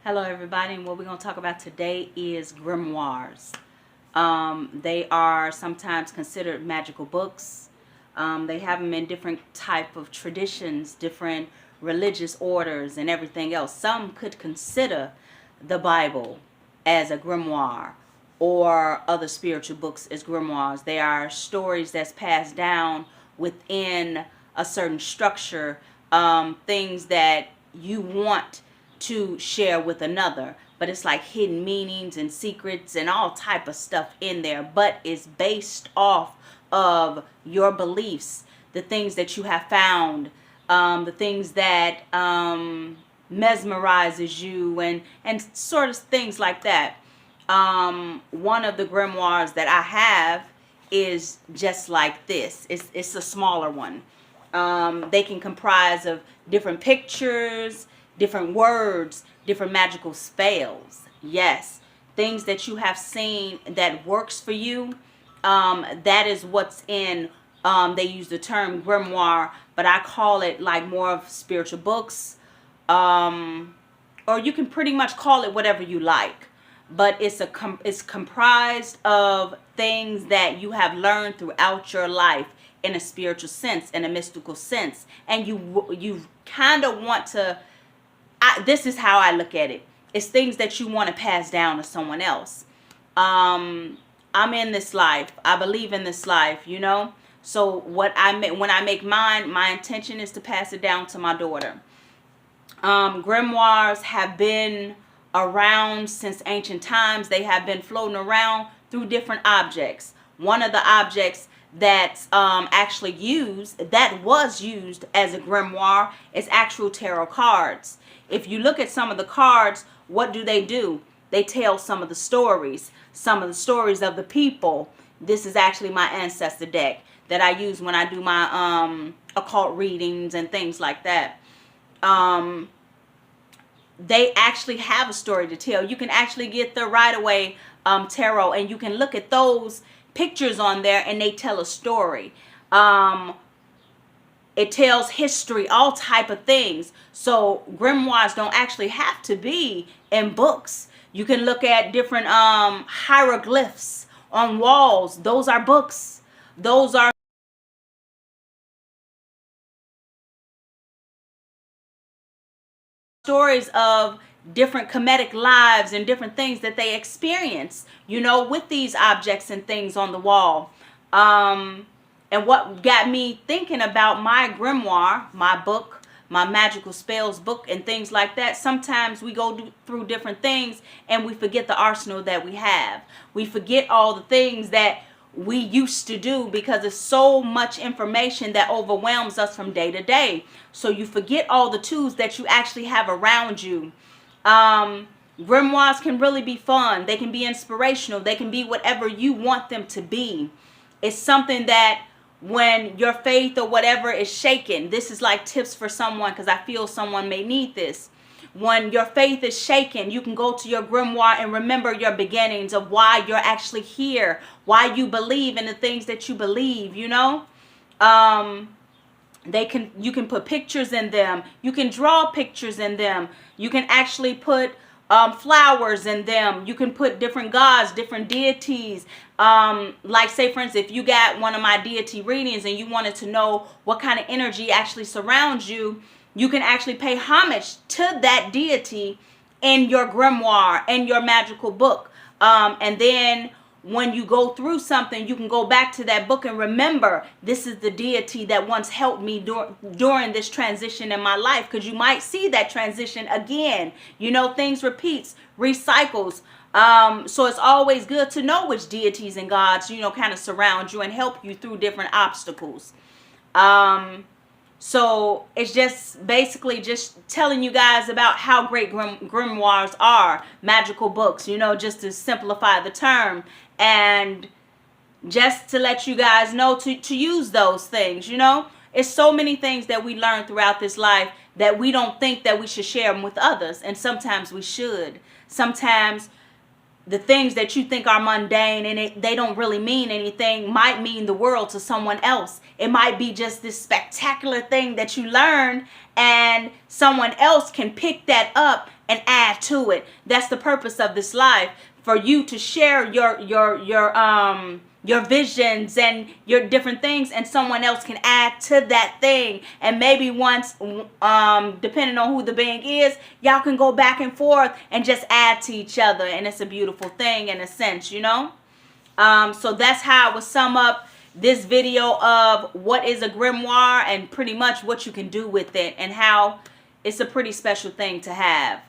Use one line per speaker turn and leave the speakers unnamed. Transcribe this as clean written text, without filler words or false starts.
Hello everybody, and what we're going to talk about today is grimoires. They are sometimes considered magical books. They have them in different type of traditions, different religious orders and everything else. Some could consider the Bible as a grimoire or other spiritual books as grimoires. They are stories that's passed down within a certain structure, things that you want to share with another, but it's like hidden meanings and secrets and all type of stuff in there, but it's based off of your beliefs, the things that you have found, the things that mesmerizes you, and sort of things like that. One of the grimoires that I have is just like this. It's a smaller one. They can comprise of different pictures, different words, different magical spells. Yes, things that you have seen that works for you. That is what's in, they use the term grimoire, but I call it like more of spiritual books. Or you can pretty much call it whatever you like. But it's comprised of things that you have learned throughout your life in a spiritual sense, in a mystical sense. And you kind of want to, this is how I look at it. It's things that you want to pass down to someone else. I'm in this life. I believe in this life, you know. So when I make mine, my intention is to pass it down to my daughter. Grimoires have been around since ancient times. They have been floating around through different objects. One of the objects that's actually was used as a grimoire is actual tarot cards. If you look at some of the cards, what do? They tell some of the stories of the people. This is actually my ancestor deck that I use when I do my occult readings and things like that. They actually have a story to tell. You can actually get the Rider-Waite tarot, and you can look at those pictures on there, and they tell a story. It tells history, all type of things. So grimoires don't actually have to be in books. You can look at different hieroglyphs on walls. Those are books. Those are stories of different comedic lives and different things that they experience, you know, with these objects and things on the wall. And what got me thinking about my grimoire, my book, my magical spells book and things like that, sometimes we go through different things and we forget the arsenal that we have. We forget all the things that we used to do because there's so much information that overwhelms us from day to day. So you forget all the tools that you actually have around you. Grimoires can really be fun. They can be inspirational. They can be whatever you want them to be. It's something that when your faith or whatever is shaken, this is like tips for someone because I feel someone may need this. When your faith is shaken, you can go to your grimoire and remember your beginnings of why you're actually here, why you believe in the things that you believe, you know. You can put pictures in them. You can draw pictures in them. You can actually put flowers in them. You can put different gods, different deities. Like say for instance, if you got one of my deity readings and you wanted to know what kind of energy actually surrounds you, you can actually pay homage to that deity in your grimoire, in your magical book. And then when you go through something, you can go back to that book and remember, this is the deity that once helped me during this transition in my life. Because you might see that transition again. You know, things repeats, recycles. So it's always good to know which deities and gods, you know, kind of surround you and help you through different obstacles. So it's just basically just telling you guys about how great grimoires are, magical books, you know, just to simplify the term, and just to let you guys know to use those things, you know. It's so many things that we learn throughout this life that we don't think that we should share them with others, and sometimes we should. Sometimes the things that you think are mundane and they don't really mean anything might mean the world to someone else. It might be just this spectacular thing that you learned, and someone else can pick that up and add to it. That's the purpose of this life, for you to share your visions and your different things, and someone else can add to that thing. And maybe once, depending on who the being is, y'all can go back and forth and just add to each other. And it's a beautiful thing in a sense, you know. So that's how I would sum up this video of what is a grimoire and pretty much what you can do with it, and how it's a pretty special thing to have.